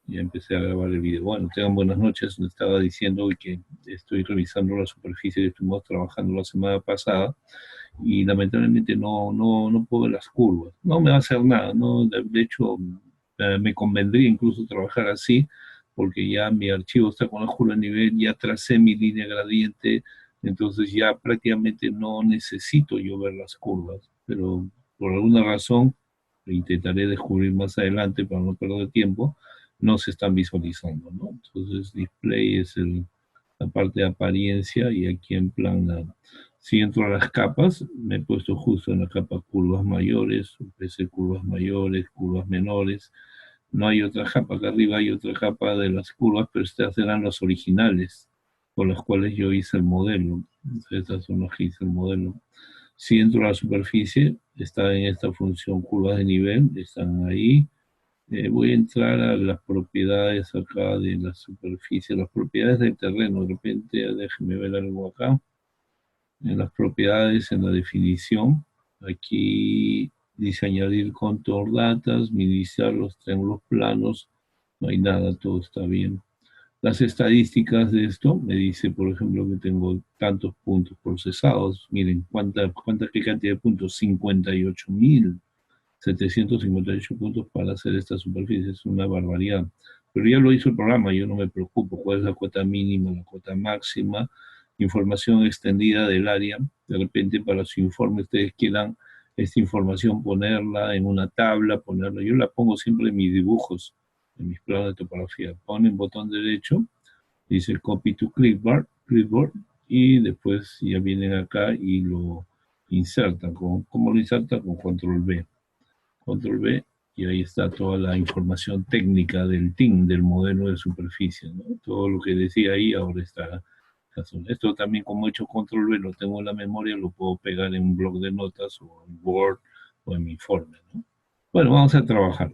Ya empecé a grabar el video. Bueno, tengan buenas noches. Les estaba diciendo que estoy revisando la superficie que estuvimos trabajando la semana pasada y lamentablemente no puedo ver las curvas. No me va a hacer nada, ¿no? De hecho, me convendría incluso trabajar así porque ya mi archivo está con la curva de nivel, ya tracé mi línea gradiente, entonces ya prácticamente no necesito yo ver las curvas, pero por alguna razón, intentaré descubrir más adelante para no perder tiempo, no se están visualizando, ¿no? Entonces, display es la parte de apariencia y aquí en plan, si entro a las capas, me he puesto justo en la capa curvas mayores, curvas mayores, curvas menores. No hay otra capa, acá arriba hay otra capa de las curvas, pero estas eran las originales con las cuales yo hice el modelo. Entonces, estas son las que hice el modelo. Si entro a la superficie, está en esta función curvas de nivel, están ahí. Voy a entrar a las propiedades acá de la superficie, las propiedades del terreno. De repente, déjenme ver algo acá. En las propiedades, en la definición, aquí dice añadir contour datas, minimizar los triángulos planos. No hay nada, todo está bien. Las estadísticas de esto me dice, por ejemplo, que tengo tantos puntos procesados. Miren, qué cantidad de puntos. 58.758 puntos para hacer esta superficie. Es una barbaridad. Pero ya lo hizo el programa, yo no me preocupo. ¿Cuál es la cuota mínima, la cuota máxima? Información extendida del área. De repente, para su informe, ustedes quieran esta información ponerla en una tabla, ponerla. Yo la pongo siempre en mis dibujos, en mis planos de topografía. Ponen botón derecho, dice copy to clipboard, y después ya vienen acá y lo insertan. ¿Cómo lo insertan? Con control B. Control B, y ahí está toda la información técnica del TIM, del modelo de superficie, ¿no? Todo lo que decía ahí ahora está. Esto también, como he hecho control B, lo tengo en la memoria, lo puedo pegar en un bloc de notas o en Word o en mi informe, ¿no? Bueno, vamos a trabajar.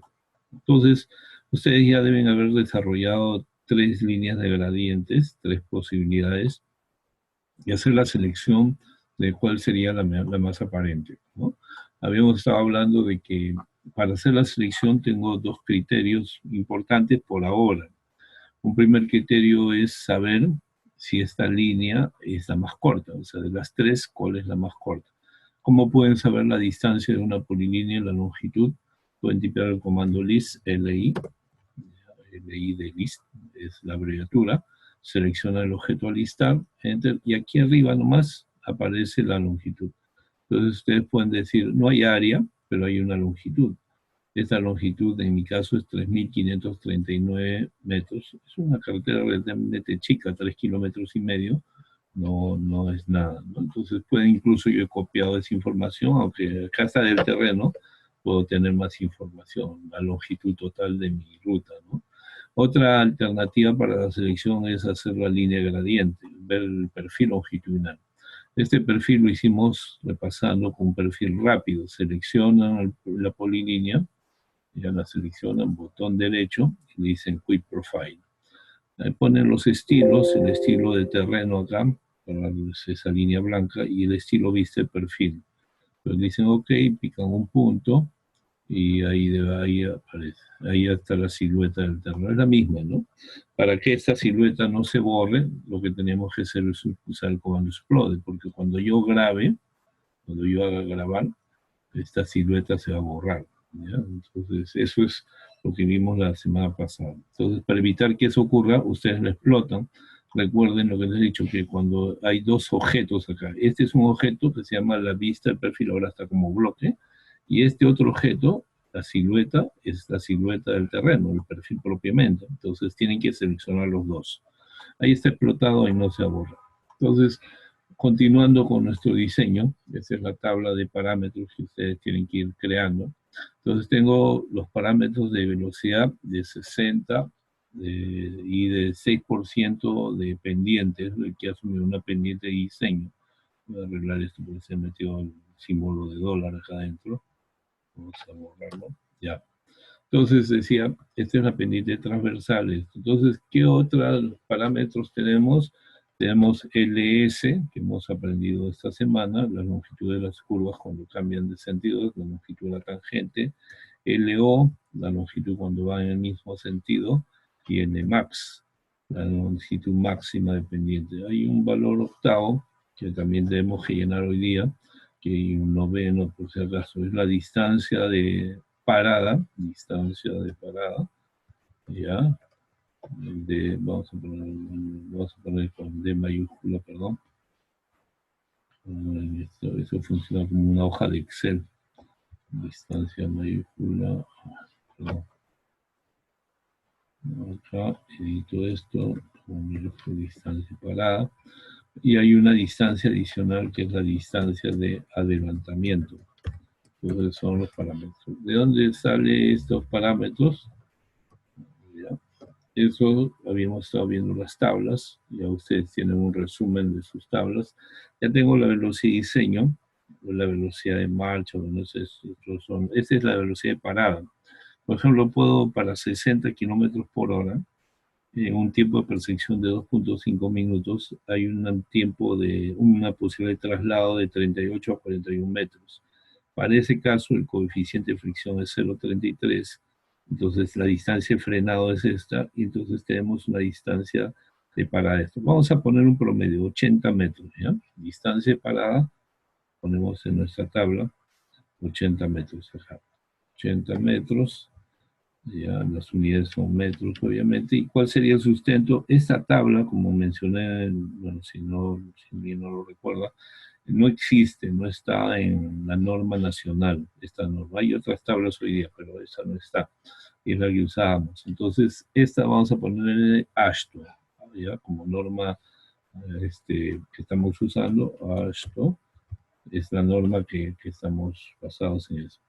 Entonces, ustedes ya deben haber desarrollado tres líneas de gradientes, tres posibilidades, y hacer la selección de cuál sería la más aparente, ¿no? Habíamos estado hablando de que para hacer la selección tengo dos criterios importantes por ahora. Un primer criterio es saber si esta línea es la más corta, o sea, de las tres, ¿cuál es la más corta? ¿Cómo pueden saber la distancia de una polilínea y la longitud? Pueden tipear el comando list, LI, LI de list, es la abreviatura, selecciona el objeto a listar, enter, y aquí arriba nomás aparece la longitud. Entonces ustedes pueden decir, no hay área, pero hay una longitud. Esta longitud, en mi caso, es 3.539 metros. Es una carretera relativamente chica, 3,5 kilómetros, no es nada, ¿no? Entonces pueden, incluso yo he copiado esa información, aunque acá está del terreno, puedo tener más información, la longitud total de mi ruta, ¿no? Otra alternativa para la selección es hacer la línea gradiente, ver el perfil longitudinal. Este perfil lo hicimos repasando con un perfil rápido. Seleccionan la polilínea, ya la seleccionan, botón derecho, y dicen Quick Profile. Ahí ponen los estilos, el estilo de terreno acá, para esa línea blanca, y el estilo vista de perfil. Entonces dicen OK, pican un punto, y ahí aparece. Ahí está la silueta del terreno. Es la misma, ¿no? Para que esta silueta no se borre, lo que tenemos que hacer es usar el comando explode, porque cuando yo grabe, cuando yo haga grabar, esta silueta se va a borrar, ¿ya? Entonces, eso es lo que vimos la semana pasada. Entonces, para evitar que eso ocurra, ustedes lo explotan. Recuerden lo que les he dicho, que cuando hay dos objetos acá, este es un objeto que se llama la vista del perfil, ahora está como bloque, y este otro objeto, la silueta, es la silueta del terreno, el perfil propiamente. Entonces, tienen que seleccionar los dos. Ahí está explotado y no se borra. Entonces, continuando con nuestro diseño, esa es la tabla de parámetros que ustedes tienen que ir creando. Entonces tengo los parámetros de velocidad de 60 y de 6% de pendientes, que asume una pendiente de diseño. Voy a arreglar esto porque se metió el símbolo de dólar acá adentro. Vamos a borrarlo. Ya. Entonces decía, esta es la pendiente transversal. Entonces, ¿qué otros parámetros tenemos? Tenemos LS, que hemos aprendido esta semana, la longitud de las curvas cuando cambian de sentido, la longitud de la tangente. LO, la longitud cuando va en el mismo sentido. y Nmax, la longitud máxima de pendiente. Hay un valor octavo que también tenemos que llenar hoy día, que hay un noveno por si acaso, es la distancia de parada, ya, vamos a poner con D mayúscula, perdón. Eso funciona como una hoja de Excel. Distancia mayúscula, perdón. Acá edito esto, con distancia parada. Y hay una distancia adicional que es la distancia de adelantamiento. Entonces son los parámetros. ¿De dónde salen estos parámetros? ¿Ya? Eso habíamos estado viendo las tablas, ya ustedes tienen un resumen de sus tablas. Ya tengo la velocidad de diseño, la velocidad de marcha, bueno, esta es la velocidad de parada. Por ejemplo, puedo para 60 kilómetros por hora, en un tiempo de percepción de 2.5 minutos, hay una posibilidad de traslado de 38 a 41 metros. Para ese caso, el coeficiente de fricción es 0,33, entonces la distancia de frenado es esta, y entonces tenemos una distancia de parada. Esto. Vamos a poner un promedio, 80 metros, ¿ya? Distancia de parada, ponemos en nuestra tabla, 80 metros, ajá. 80 metros, ya las unidades son metros, obviamente. ¿Y cuál sería el sustento? Esta tabla, como mencioné, bueno, si bien no lo recuerda, no existe, no está en la norma nacional, esta norma. Hay otras tablas hoy día, pero esa no está, y es la que usábamos. Entonces, esta vamos a poner en AASHTO, ya, como norma que estamos usando, AASHTO, es la norma que estamos basados en eso.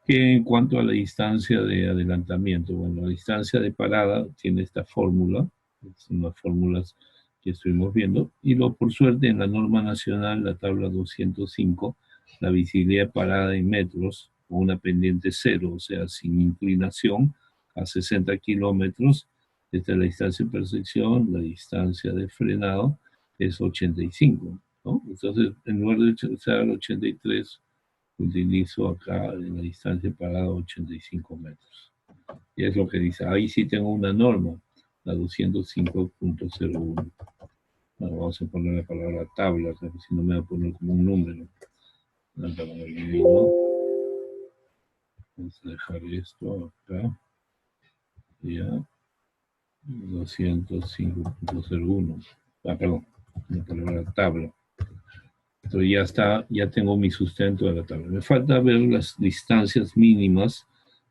Que en cuanto a la distancia de adelantamiento, bueno, la distancia de parada tiene esta fórmula, son las fórmulas que estuvimos viendo, y por suerte en la norma nacional, la tabla 205, la visibilidad de parada en metros, con una pendiente cero, o sea, sin inclinación, a 60 kilómetros, esta es la distancia de percepción, la distancia de frenado es 85, ¿no? Entonces, en lugar de usar 83, utilizo acá en la distancia parada 85 metros. Y es lo que dice, ahí sí tengo una norma, la 205.01. Bueno, vamos a poner la palabra tabla, si no me va a poner como un número. Vamos a dejar esto acá. Ya. 205.01. Perdón, la palabra tabla. Entonces ya está, ya tengo mi sustento de la tabla. Me falta ver las distancias mínimas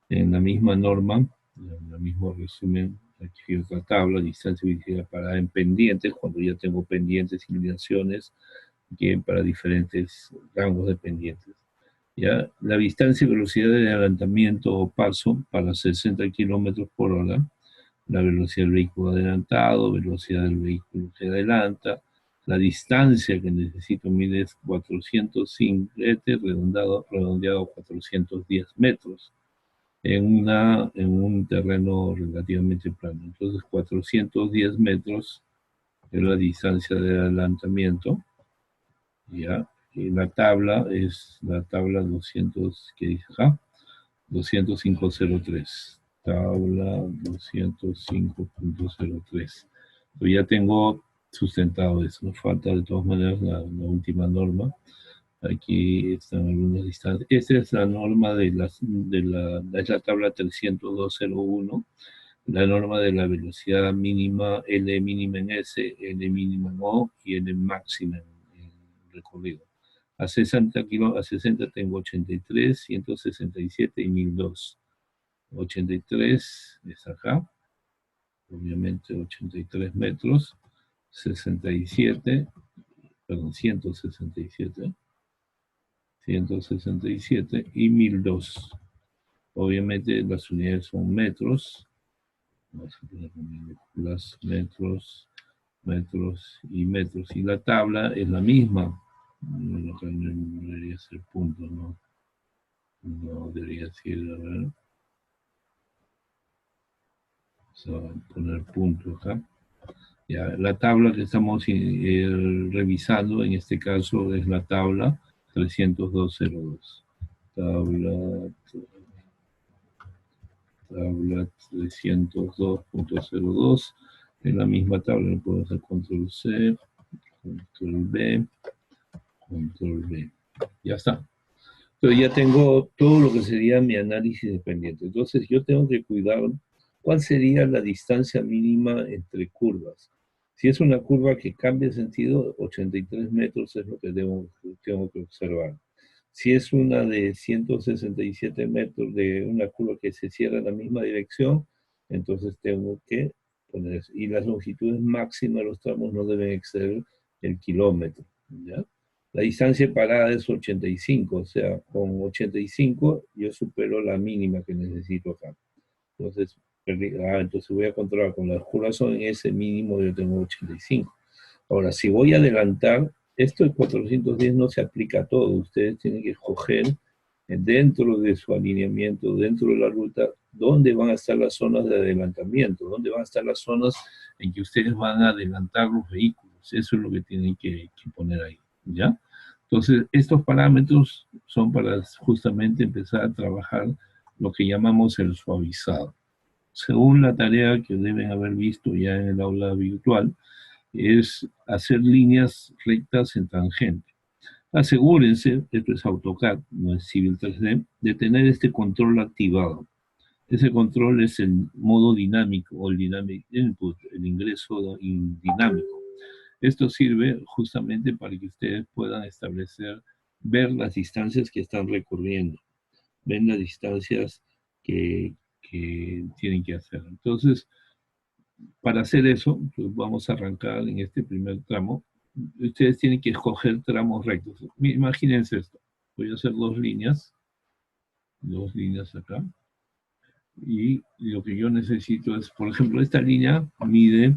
en la misma norma, en el mismo resumen. Aquí otra tabla, distancia visible parada en pendientes, cuando ya tengo pendientes, inclinaciones, que para diferentes rangos de pendientes. ¿Ya? La distancia y velocidad de adelantamiento o paso para 60 kilómetros por hora, la velocidad del vehículo adelantado, velocidad del vehículo que adelanta, la distancia que necesito mide es 405 redondeado a 410 metros en un terreno relativamente plano. Entonces 410 metros es la distancia de adelantamiento, ¿ya? Y la tabla es la tabla 200, ¿qué dice acá? 205.03. Tabla 205.03. Yo ya tengo sustentado eso. Nos falta de todas maneras la última norma. Aquí están algunas distancias. Esta es la norma es la tabla 302.01. La norma de la velocidad mínima, L mínima en S, L mínima en O y L máxima en recorrido. A 60 tengo 83, 167 y 1002. 83 es acá, obviamente 83 metros, 67, perdón, 167 y 1002. Obviamente las unidades son metros, vamos a poner minúsculas, metros, metros y metros. Y la tabla es la misma. No debería ser punto, ¿no? No debería ser, a ver. Vamos a poner punto acá. Ya, la tabla que estamos revisando en este caso es la tabla 302.02. Tabla tabla 302.02, en la misma tabla le puedo hacer control C, control B, control B. Ya está. Entonces ya tengo todo lo que sería mi análisis de pendiente. Entonces yo tengo que cuidar cuál sería la distancia mínima entre curvas. Si es una curva que cambia de sentido, 83 metros es lo que tengo que observar. Si es una de 167 metros de una curva que se cierra en la misma dirección, entonces tengo que poner eso. Y las longitudes máximas de los tramos no deben exceder el kilómetro, ¿ya? La distancia parada es 85, o sea, con 85 yo supero la mínima que necesito acá. Entonces, entonces voy a controlar con las curvas son en ese mínimo, yo tengo 85. Ahora, si voy a adelantar, esto de 410 no se aplica a todo. Ustedes tienen que escoger dentro de su alineamiento, dentro de la ruta, dónde van a estar las zonas de adelantamiento, dónde van a estar las zonas en que ustedes van a adelantar los vehículos. Eso es lo que tienen que poner ahí, ¿ya? Entonces, estos parámetros son para justamente empezar a trabajar lo que llamamos el suavizado. Según la tarea que deben haber visto ya en el aula virtual, es hacer líneas rectas en tangente. Asegúrense, esto es AutoCAD, no es Civil 3D, de tener este control activado. Ese control es el modo dinámico o el dynamic input, el ingreso dinámico. Esto sirve justamente para que ustedes puedan establecer, ver las distancias que están recorriendo, ven las distancias que tienen que hacer. Entonces, para hacer eso, pues vamos a arrancar en este primer tramo. Ustedes tienen que escoger tramos rectos. Imagínense esto. Voy a hacer dos líneas acá. Y lo que yo necesito es, por ejemplo, esta línea mide,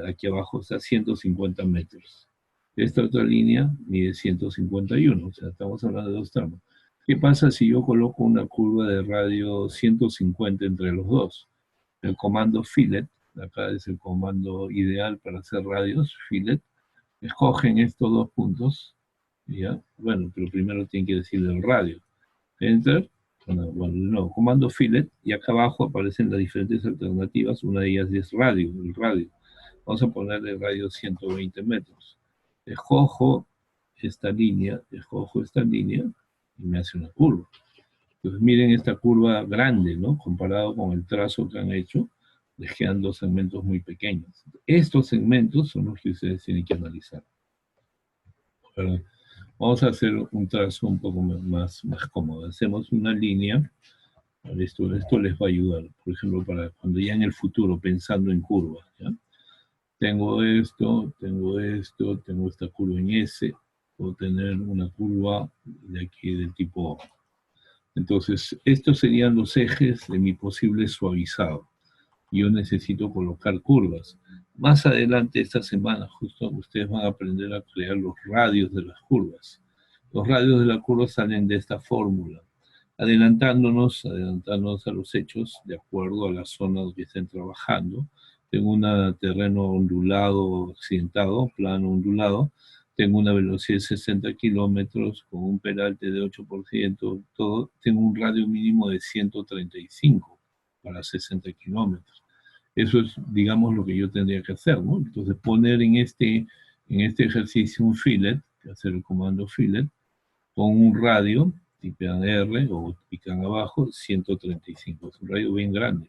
aquí abajo está 150 metros. Esta otra línea mide 151, o sea, estamos hablando de dos tramos. ¿Qué pasa si yo coloco una curva de radio 150 entre los dos? El comando fillet, acá es el comando ideal para hacer radios, fillet, escogen estos dos puntos, ¿ya? Bueno, pero primero tienen que decir el radio. Enter, bueno, no, comando fillet, y acá abajo aparecen las diferentes alternativas, una de ellas es radio, el radio. Vamos a ponerle radio 120 metros. Escojo esta línea y me hace una curva. Entonces miren esta curva grande, ¿no? Comparado con el trazo que han hecho, les quedan dos segmentos muy pequeños. Estos segmentos son los que ustedes tienen que analizar. Pero vamos a hacer un trazo un poco más cómodo. Hacemos una línea. Esto les va a ayudar, por ejemplo, para cuando ya en el futuro, pensando en curvas, ¿ya? Tengo esto, tengo esta curva en S, puedo tener una curva de aquí del tipo O. Entonces, estos serían los ejes de mi posible suavizado. Yo necesito colocar curvas. Más adelante esta semana, justo ustedes van a aprender a crear los radios de las curvas. Los radios de la curva salen de esta fórmula, adelantándonos a los hechos de acuerdo a la zona donde estén trabajando. Tengo un terreno ondulado, accidentado, plano ondulado. Tengo una velocidad de 60 kilómetros con un peralte de 8%, todo. Tengo un radio mínimo de 135 para 60 kilómetros. Eso es, digamos, lo que yo tendría que hacer, ¿no? Entonces, poner en este ejercicio un fillet, hacer el comando fillet, con un radio, tipean R o pican abajo, 135. Es un radio bien grande.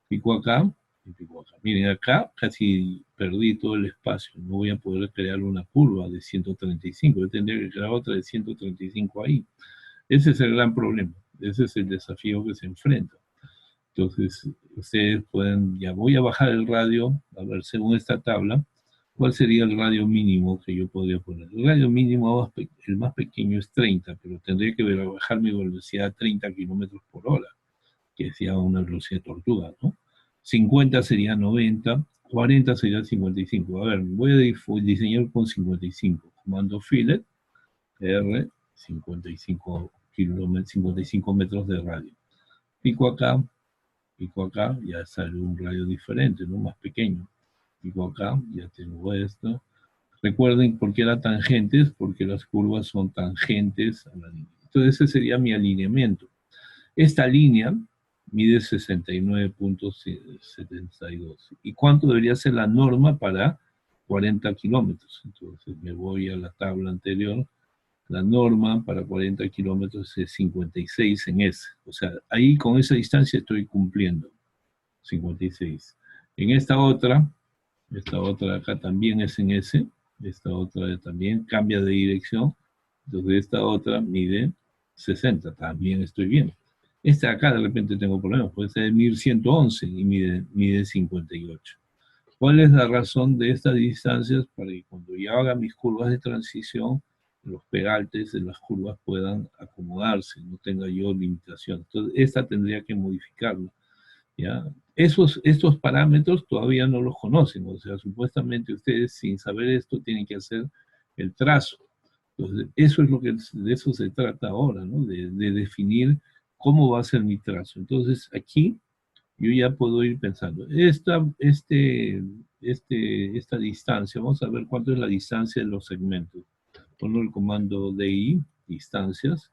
Pico acá y pico acá. Miren, acá casi perdí todo el espacio. No voy a poder crear una curva de 135. Yo tendría que crear otra de 135 ahí. Ese es el gran problema. Ese es el desafío que se enfrenta. Entonces, ustedes pueden, ya voy a bajar el radio, a ver, según esta tabla, ¿cuál sería el radio mínimo que yo podría poner? El radio mínimo, el más pequeño es 30, pero tendría que bajar mi velocidad a 30 kilómetros por hora, que sea una velocidad de tortuga, ¿no? 50 sería 90, 40 sería 55. A ver, voy a diseñar con 55. Comando fillet, R, 55 kilómetros, 55 metros de radio. Pico acá, ya sale un radio diferente, ¿no? Más pequeño. Pico acá, ya tengo esto. Recuerden por qué era tangentes, porque las curvas son tangentes a la línea. Entonces ese sería mi alineamiento. Esta línea mide 69.72. ¿Y cuánto debería ser la norma para 40 kilómetros? Entonces me voy a la tabla anterior. La norma para 40 kilómetros es 56 en S. O sea, ahí con esa distancia estoy cumpliendo. 56. En esta otra acá también es en S. Esta otra también cambia de dirección. Entonces esta otra mide 60. También estoy bien. Esta acá de repente tengo problemas. Puede ser medir 111 y mide 58. ¿Cuál es la razón de estas distancias? Para que cuando yo haga mis curvas de transición, los pegaltes de las curvas puedan acomodarse, no tenga yo limitación. Entonces, esta tendría que modificarla, ¿ya? Estos parámetros todavía no los conocen, o sea, supuestamente ustedes sin saber esto tienen que hacer el trazo. Entonces, eso es lo que de eso se trata ahora, ¿no? De definir cómo va a ser mi trazo. Entonces, aquí yo ya puedo ir pensando, esta distancia, vamos a ver cuánto es la distancia de los segmentos. Pongo el comando DI, distancias,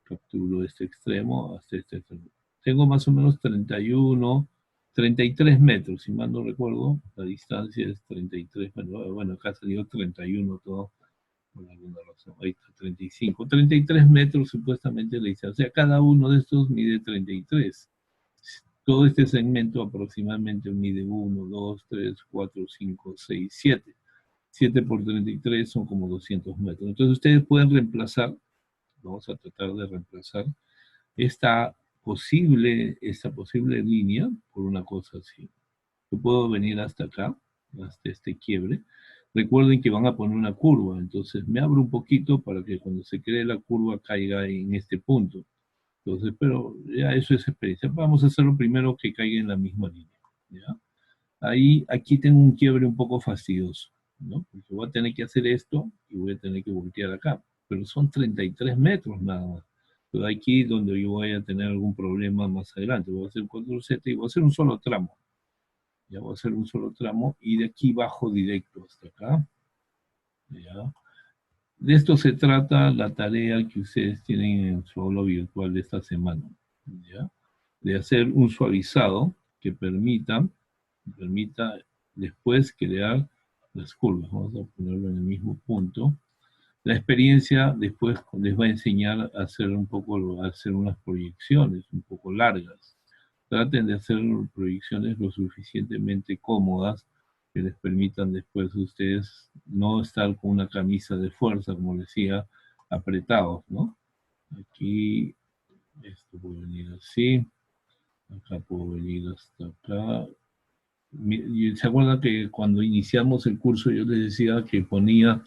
capturo este extremo hasta este extremo. Tengo más o menos 31, 33 metros, si mal no recuerdo, la distancia es 33, bueno, acá salió 31 todo, por alguna razón, ahí está 35, 33 metros supuestamente la distancia, o sea, cada uno de estos mide 33. Todo este segmento aproximadamente mide 1, 2, 3, 4, 5, 6, 7. 7 por 33 son como 200 metros. Entonces ustedes pueden reemplazar, vamos a tratar de reemplazar esta posible línea por una cosa así. Yo puedo venir hasta acá, hasta este quiebre. Recuerden que van a poner una curva, entonces me abro un poquito para que cuando se cree la curva caiga en este punto. Entonces, pero ya eso es experiencia. Vamos a hacerlo primero que caiga en la misma línea, ¿ya? Ahí, aquí tengo un quiebre un poco fastidioso, ¿no? Porque voy a tener que hacer esto y voy a tener que voltear acá. Pero son 33 metros nada más. Pero aquí donde yo voy a tener algún problema más adelante. Voy a hacer un control Z y voy a hacer un solo tramo. Ya voy a hacer un solo tramo y de aquí bajo directo hasta acá. ¿Ya? De esto se trata la tarea que ustedes tienen en su aula virtual de esta semana, ¿ya? De hacer un suavizado que permita después crear las curvas. Vamos a ponerlo en el mismo punto. La experiencia después les va a enseñar a hacer a hacer unas proyecciones un poco largas. Traten de hacer proyecciones lo suficientemente cómodas que les permitan después a ustedes no estar con una camisa de fuerza, como decía, apretados, ¿no? Aquí, esto puede venir así, acá puedo venir hasta acá. ¿Se acuerdan que cuando iniciamos el curso yo les decía que ponía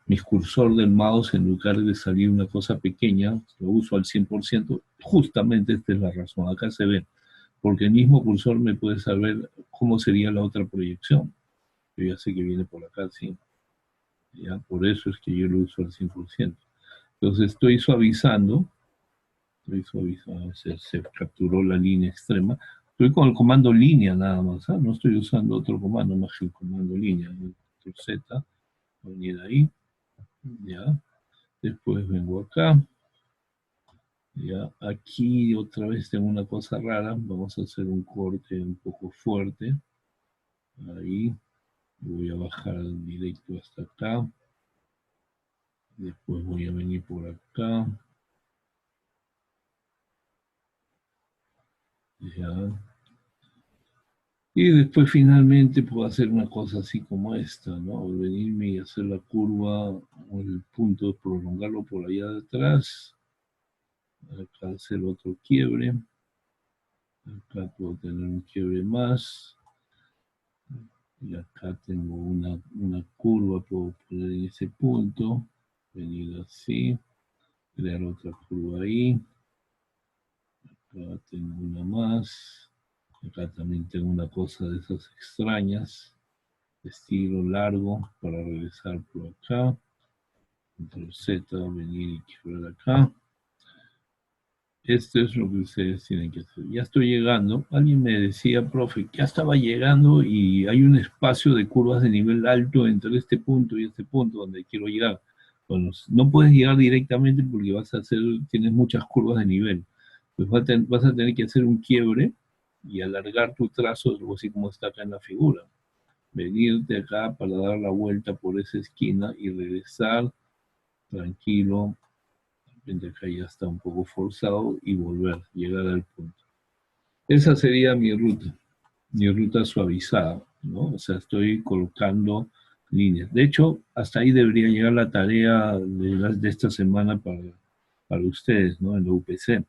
mi cursor del mouse en lugar de salir una cosa pequeña, lo uso al 100%? Justamente esta es la razón, acá se ve, porque el mismo cursor me puede saber cómo sería la otra proyección. Yo ya sé que viene por acá, sí. ¿Ya? Por eso es que yo lo uso al 100%. Entonces estoy suavizando, se capturó la línea extrema. Estoy con el comando línea nada más, ¿eh? No estoy usando otro comando más que el comando línea. El Z, venir ahí, ya. Después vengo acá, ya. Aquí otra vez tengo una cosa rara, vamos a hacer un corte un poco fuerte. Ahí, voy a bajar directo hasta acá. Después voy a venir por acá. Ya. Y después finalmente puedo hacer una cosa así como esta, ¿no? Venirme y hacer la curva, o el punto, prolongarlo por allá de atrás. Acá hacer otro quiebre. Acá puedo tener un quiebre más. Y acá tengo una curva, puedo poner en ese punto. Venir así. Crear otra curva ahí. Acá tengo una más. Acá también tengo una cosa de esas extrañas. Estilo largo para regresar por acá. Control Z, venir y quebrar acá. Esto es lo que ustedes tienen que hacer. Ya estoy llegando. Alguien me decía, profe, que ya estaba llegando y hay un espacio de curvas de nivel alto entre este punto y este punto donde quiero llegar. Bueno, no puedes llegar directamente porque tienes muchas curvas de nivel. Pues vas a tener que hacer un quiebre y alargar tu trazo, algo así como está acá en la figura. Venirte acá para dar la vuelta por esa esquina y regresar tranquilo, de repente acá ya está un poco forzado, y volver, llegar al punto. Esa sería mi ruta suavizada, ¿no? O sea, estoy colocando líneas. De hecho, hasta ahí debería llegar la tarea de esta semana para ustedes, ¿no? En la UPC.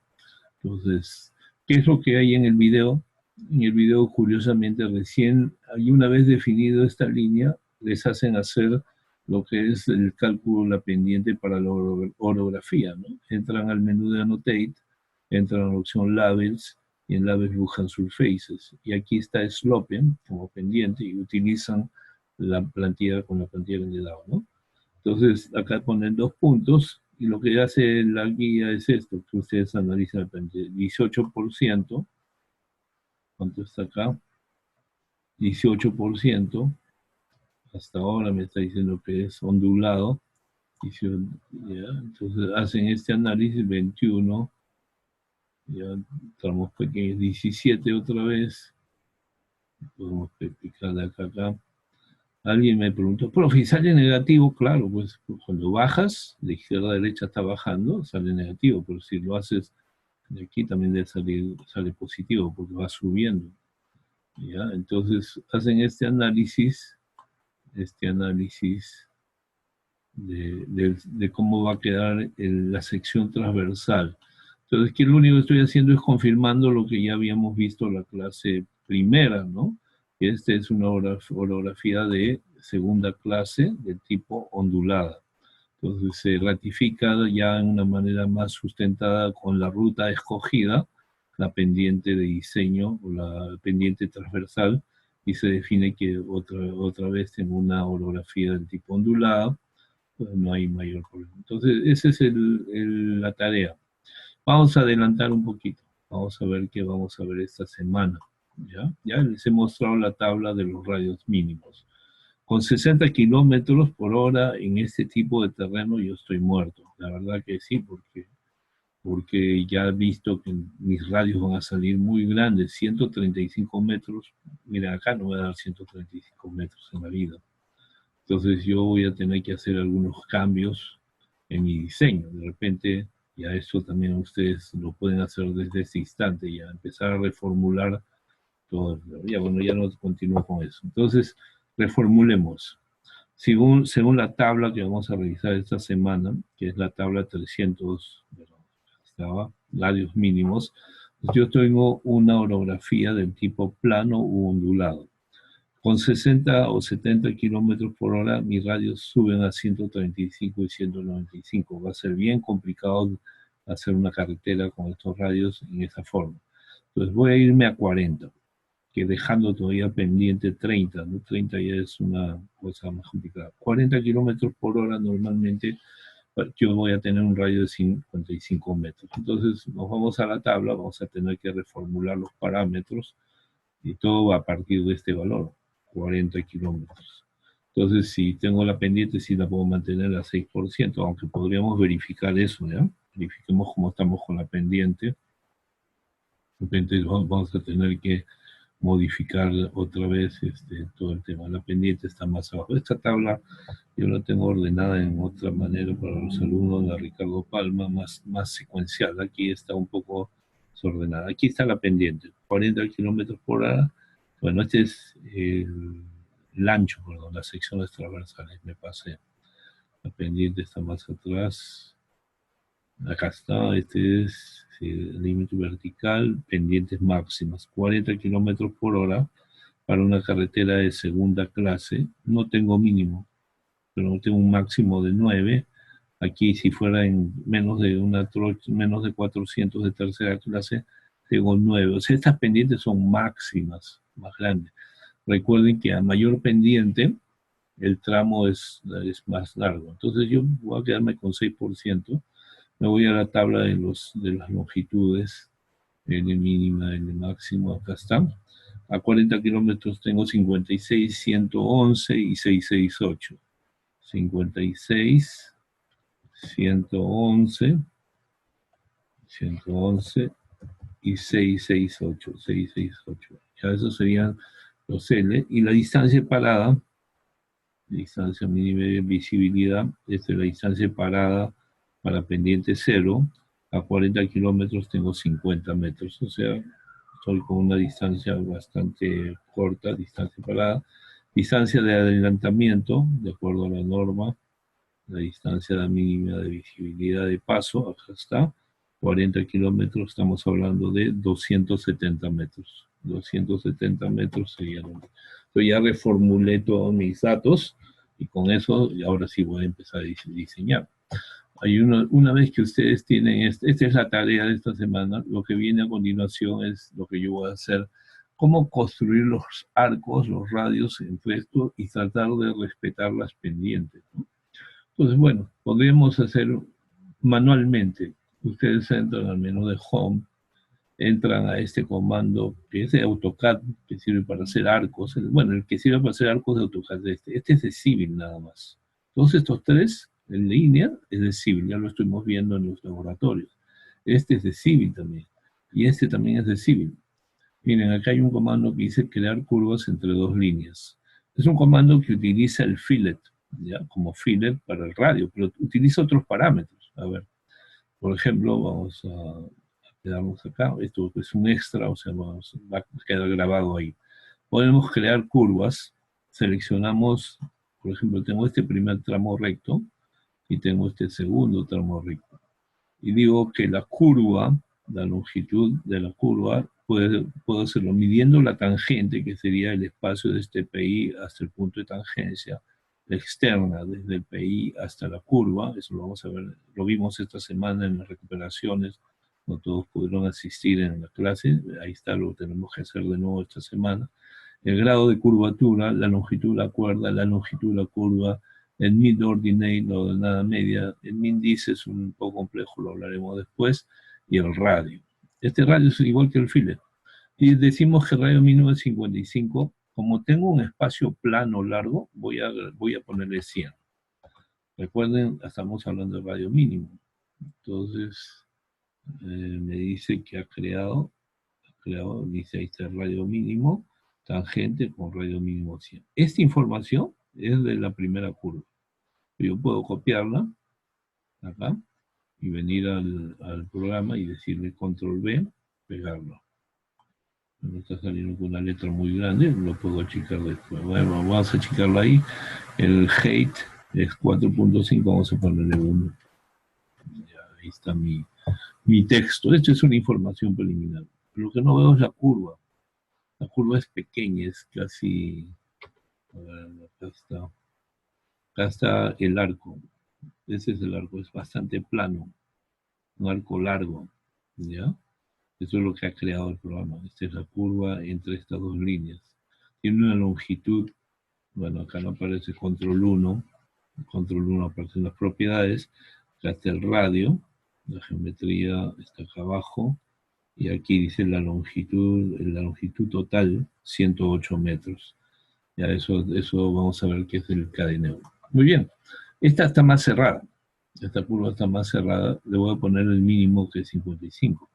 Entonces, ¿qué es lo que hay en el video? En el video, curiosamente, recién, y una vez definido esta línea, les hacen hacer lo que es el cálculo de la pendiente para la orografía, ¿no? Entran al menú de Annotate, entran a la opción Labels, y en Labels buscan Surfaces. Y aquí está Slope como pendiente, y utilizan la plantilla con la plantilla que le he dado, ¿no? Entonces, acá ponen 2 puntos, y lo que hace la guía es esto, que ustedes analizan el 18%, ¿cuánto está acá? 18%, hasta ahora me está diciendo que es ondulado, ya, entonces hacen este análisis, 21, ya tramos pequeños, 17 otra vez, podemos picar de acá a acá. Alguien me preguntó, profe, ¿sale negativo? Claro, pues cuando bajas, de izquierda a derecha está bajando, sale negativo, pero si lo haces de aquí también debe salir, sale positivo, porque va subiendo. ¿Ya? Entonces hacen este análisis de cómo va a quedar la sección transversal. Entonces, aquí lo único que estoy haciendo es confirmando lo que ya habíamos visto en la clase primera, ¿no? Esta es una orografía de segunda clase de tipo ondulada. Entonces se ratifica ya en una manera más sustentada con la ruta escogida, la pendiente de diseño o la pendiente transversal, y se define que otra vez en una orografía del tipo ondulada, pues no hay mayor problema. Entonces, esa es la tarea. Vamos a adelantar un poquito. Vamos a ver qué vamos a ver esta semana. Ya les he mostrado la tabla de los radios mínimos. Con 60 kilómetros por hora en este tipo de terreno yo estoy muerto. La verdad que sí, porque ya he visto que mis radios van a salir muy grandes, 135 metros. Mira, acá no voy a dar 135 metros en la vida. Entonces yo voy a tener que hacer algunos cambios en mi diseño. De repente, ya esto también ustedes lo pueden hacer desde este instante, ya empezar a reformular todo. Ya bueno, ya no continúo con eso. Entonces, reformulemos. Según la tabla que vamos a revisar esta semana, que es la tabla 300, estaba, radios mínimos, pues yo tengo una orografía del tipo plano u ondulado. Con 60 o 70 kilómetros por hora, mis radios suben a 135 y 195. Va a ser bien complicado hacer una carretera con estos radios en esta forma. Entonces voy a irme a 40, que dejando todavía pendiente 30, ¿no? 30 ya es una cosa más complicada. 40 kilómetros por hora normalmente yo voy a tener un radio de 55 metros. Entonces nos vamos a la tabla, vamos a tener que reformular los parámetros, y todo va a partir de este valor, 40 kilómetros. Entonces, si tengo la pendiente, sí la puedo mantener a 6%, aunque podríamos verificar eso, ¿ya? Verifiquemos cómo estamos con la pendiente. De repente vamos a tener que modificar otra vez todo el tema. La pendiente está más abajo. Esta tabla yo la tengo ordenada en otra manera para los alumnos de Ricardo Palma, más secuencial. Aquí está un poco desordenada. Aquí está la pendiente, 40 kilómetros por hora. Bueno, este es el ancho, perdón, las secciones transversales. Me pasé. La pendiente está más atrás. Acá está, este es el límite vertical, pendientes máximas, 40 kilómetros por hora para una carretera de segunda clase. No tengo mínimo, pero no tengo un máximo de 9. Aquí, si fuera en menos de 400 de tercera clase, tengo 9. O sea, estas pendientes son máximas, más grandes. Recuerden que a mayor pendiente, el tramo es más largo. Entonces yo voy a quedarme con 6%. Me voy a la tabla de las longitudes, N mínima, N máximo, acá está. A 40 kilómetros tengo 56, 111 y 668. 56, 111, 111 y 668, 668. Ya esos serían los L. Y la distancia parada, distancia mínima de visibilidad, esta es la distancia parada para pendiente cero. A 40 kilómetros tengo 50 metros, o sea, estoy con una distancia bastante corta, distancia parada. Distancia de adelantamiento, de acuerdo a la norma, la distancia mínima de visibilidad de paso, acá está, 40 kilómetros, estamos hablando de 270 metros. 270 metros serían. Yo ya reformulé todos mis datos y con eso ahora sí voy a empezar a diseñar. Hay una vez que ustedes tienen, esta es la tarea de esta semana, lo que viene a continuación es lo que yo voy a hacer, cómo construir los arcos, los radios entre esto y tratar de respetar las pendientes, ¿no? Entonces, bueno, podríamos hacer manualmente. Ustedes entran al menú de Home, entran a este comando que es de AutoCAD, que sirve para hacer arcos. Bueno, el que sirve para hacer arcos de AutoCAD es este. Este es de Civil nada más. Todos estos tres en línea es de Civil, ya lo estuvimos viendo en los laboratorios. Este es de Civil también. Y este también es de Civil. Miren, acá hay un comando que dice crear curvas entre dos líneas. Es un comando que utiliza el fillet, ¿ya? Como fillet para el radio, pero utiliza otros parámetros. A ver, por ejemplo, vamos a quedarnos acá. Esto es un extra, o sea, va a quedar grabado ahí. Podemos crear curvas. Seleccionamos, por ejemplo, tengo este primer tramo recto y tengo este segundo tramo recto. Y digo que la curva, la longitud de la curva, puedo hacerlo midiendo la tangente, que sería el espacio de este PI hasta el punto de tangencia, la externa, desde el PI hasta la curva. Eso lo vamos a ver, lo vimos esta semana en las recuperaciones, no todos pudieron asistir en la clase, ahí está, lo tenemos que hacer de nuevo esta semana. El grado de curvatura, la longitud de la cuerda, la longitud de la curva, el mid-ordinate, la ordenada media, el min-dice es un poco complejo, lo hablaremos después, y el radio. Este radio es igual que el fillet. Y decimos que el radio mínimo es 55. Como tengo un espacio plano largo, voy a ponerle 100. Recuerden, estamos hablando de radio mínimo. Entonces, me dice que ha creado, dice ahí está el radio mínimo, tangente con radio mínimo 100. Esta información es de la primera curva. Yo puedo copiarla acá y venir al programa y decirle control V, pegarlo. Me está saliendo con una letra muy grande, lo puedo achicar después. Bueno, vamos a achicarlo ahí. El height es 4.5, vamos a ponerle 1. Ya, ahí está mi texto. Esto es una información preliminar. Lo que no veo es la curva. La curva es pequeña, es casi... A ver, acá está el arco. Ese es el arco, es bastante plano. Un arco largo, ¿ya? Eso es lo que ha creado el programa. Esta es la curva entre estas dos líneas. Tiene una longitud, bueno, acá no aparece control 1. Control 1 aparece en las propiedades. Acá está el radio, la geometría está acá abajo. Y aquí dice la longitud total, 108 metros. Ya eso vamos a ver qué es el cadeneo. Muy bien, esta está más cerrada. Esta curva está más cerrada. Le voy a poner el mínimo que es 55.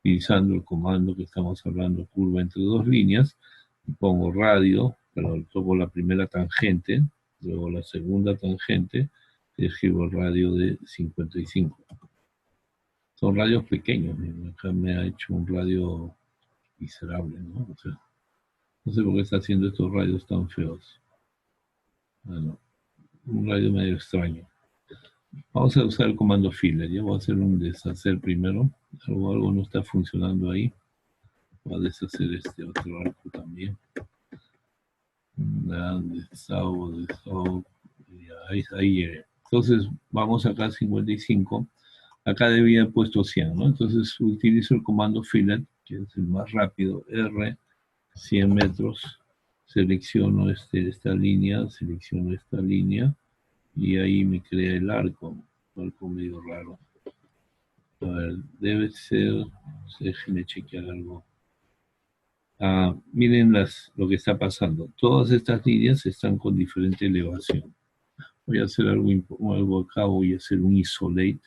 Utilizando el comando que estamos hablando, curva entre dos líneas, pongo radio, pero toco la primera tangente, luego la segunda tangente, y escribo el radio de 55. Son radios pequeños, acá me ha hecho un radio miserable, ¿no? O sea, no sé por qué está haciendo estos radios tan feos. Bueno, un radio medio extraño. Vamos a usar el comando filler, ya voy a hacer un deshacer primero, algo no está funcionando ahí. Voy a deshacer este otro arco también. Ahí llegué. Entonces, vamos acá a 55. Acá debía haber puesto 100, ¿no? Entonces, utilizo el comando fillet, que es el más rápido. R, 100 metros. Selecciono esta línea, y ahí me crea el arco. Un arco medio raro. A ver, debe ser... Déjenme chequear algo. Miren lo que está pasando. Todas estas líneas están con diferente elevación. Voy a hacer algo acá, voy a hacer un isolate.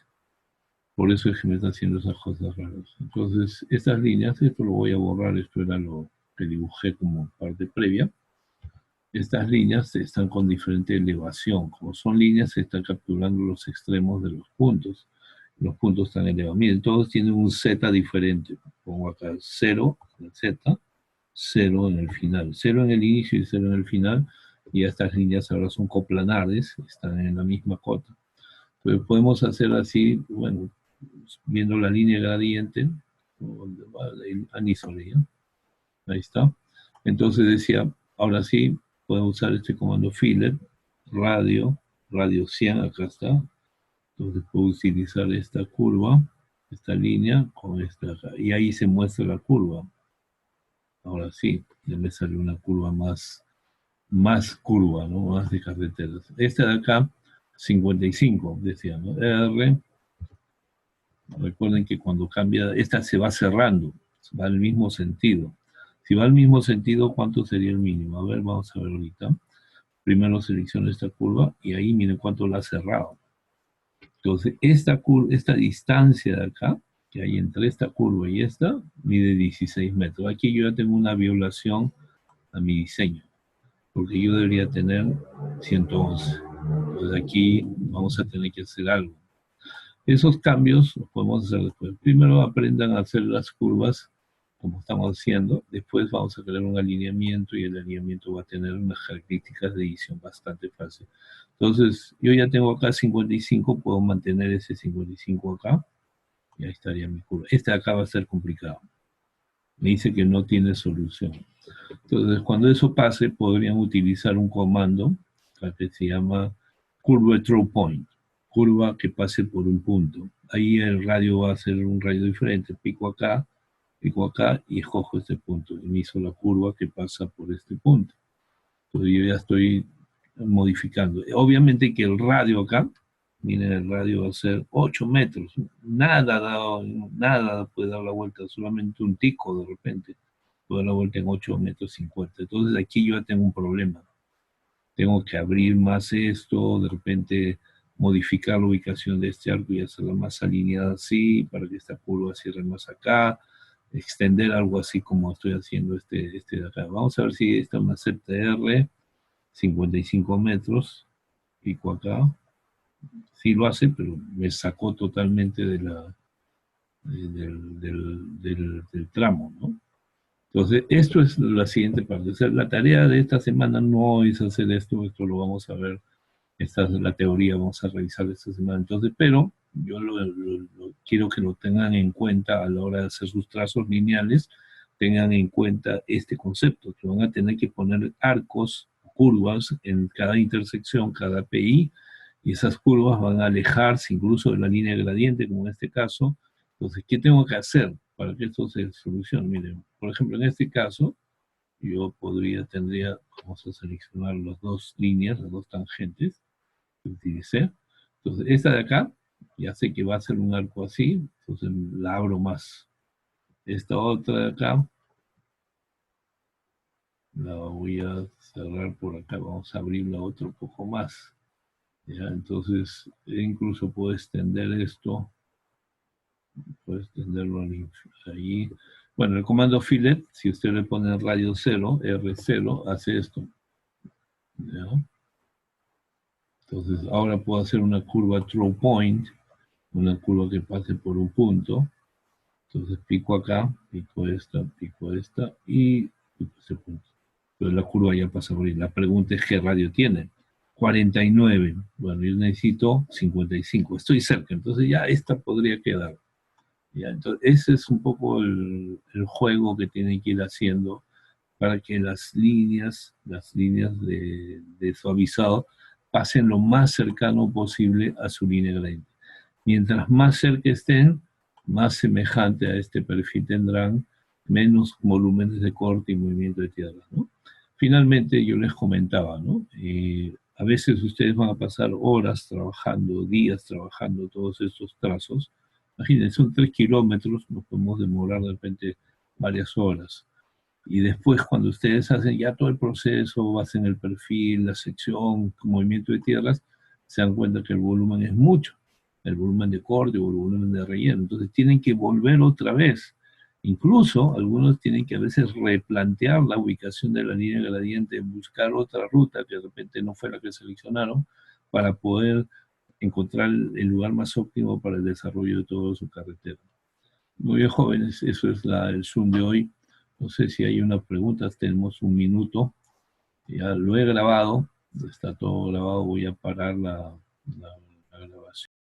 Por eso es que me está haciendo esas cosas raras. Entonces, estas líneas, esto lo voy a borrar, esto era lo que dibujé como parte previa. Estas líneas están con diferente elevación. Como son líneas, se están capturando los extremos de los puntos. Los puntos están elevados. Miren, todos tienen un Z diferente. Pongo acá 0 en el Z, 0 en el final. 0 en el inicio y 0 en el final. Y estas líneas ahora son coplanares, están en la misma cota. Entonces podemos hacer así, bueno, viendo la línea gradiente, donde va el anisole, ¿ya? Ahí está. Entonces decía, ahora sí, puedo usar este comando filler, radio 100, acá está. Entonces puedo utilizar esta curva, esta línea, con esta acá. Y ahí se muestra la curva. Ahora sí, ya me sale una curva más curva, ¿no? Más de carreteras. Esta de acá, 55, decía, ¿no? R, recuerden que cuando cambia, esta se va cerrando, va al mismo sentido. Si va al mismo sentido, ¿cuánto sería el mínimo? A ver, vamos a ver ahorita. Primero selecciono esta curva y ahí miren cuánto la ha cerrado. Entonces, esta distancia de acá, que hay entre esta curva y esta, mide 16 metros. Aquí yo ya tengo una violación a mi diseño, porque yo debería tener 111. Entonces aquí vamos a tener que hacer algo. Esos cambios los podemos hacer después. Primero aprendan a hacer las curvas como estamos haciendo. Después vamos a crear un alineamiento y el alineamiento va a tener unas características de edición bastante fácil. Entonces, yo ya tengo acá 55, puedo mantener ese 55 acá. Y ahí estaría mi curva. Este de acá va a ser complicado. Me dice que no tiene solución. Entonces, cuando eso pase, podrían utilizar un comando que se llama curva throw point, curva que pase por un punto. Ahí el radio va a ser un radio diferente. Pico acá y escojo este punto. Y me hizo la curva que pasa por este punto. Entonces yo ya estoy modificando. Obviamente que el radio acá, miren, el radio va a ser 8 metros. Nada puede dar la vuelta, solamente un tico de repente puede dar la vuelta en 8 metros 50. Entonces aquí yo ya tengo un problema. Tengo que abrir más esto, de repente modificar la ubicación de este arco y hacerla más alineada así, para que esta curva cierre más acá, extender algo así como estoy haciendo este de acá. Vamos a ver si esta me acepta R, 55 metros, pico acá. Sí lo hace, pero me sacó totalmente de del tramo, ¿no? Entonces, esto es la siguiente parte. O sea, la tarea de esta semana no es hacer esto lo vamos a ver, esta es la teoría, vamos a revisar esta semana. Entonces, pero yo quiero que lo tengan en cuenta a la hora de hacer sus trazos lineales, tengan en cuenta este concepto, que van a tener que poner arcos, curvas en cada intersección, cada PI, y esas curvas van a alejarse incluso de la línea gradiente, como en este caso. Entonces, ¿qué tengo que hacer para que esto se solucione? Miren, por ejemplo, en este caso, yo tendría, vamos a seleccionar las dos líneas, las dos tangentes que utilicé. Entonces, esta de acá, ya sé que va a ser un arco así, entonces la abro más. Esta otra de acá, la voy a cerrar por acá, vamos a abrirla otro poco más. ¿Ya? Entonces, incluso puedo extender esto, puedo extenderlo ahí. Bueno, el comando fillet, si usted le pone radio 0, R0, hace esto. ¿Ya? Entonces, ahora puedo hacer una curva throw point, una curva que pase por un punto. Entonces, pico acá, pico esta y pico este punto. Entonces, la curva ya pasa por ahí. La pregunta es, ¿qué radio tiene? 49. Bueno, yo necesito 55. Estoy cerca, entonces ya esta podría quedar. ¿Ya? Entonces, ese es un poco el juego que tienen que ir haciendo para que las líneas de suavizado pasen lo más cercano posible a su línea gradiente. Mientras más cerca estén, más semejante a este perfil tendrán, menos volúmenes de corte y movimiento de tierra, ¿no? Finalmente, yo les comentaba, ¿no? A veces ustedes van a pasar horas trabajando, días trabajando todos estos trazos. Imagínense, son 3 kilómetros, nos podemos demorar de repente varias horas. Y después, cuando ustedes hacen ya todo el proceso, hacen el perfil, la sección, movimiento de tierras, se dan cuenta que el volumen es mucho. el volumen de corte o el volumen de relleno. Entonces tienen que volver otra vez. Incluso algunos tienen que a veces replantear la ubicación de la línea gradiente, buscar otra ruta que de repente no fue la que seleccionaron para poder encontrar el lugar más óptimo para el desarrollo de toda su carretera. Muy bien, jóvenes, eso es el Zoom de hoy. No sé si hay una pregunta, tenemos un minuto. Ya lo he grabado, está todo grabado, voy a parar la grabación.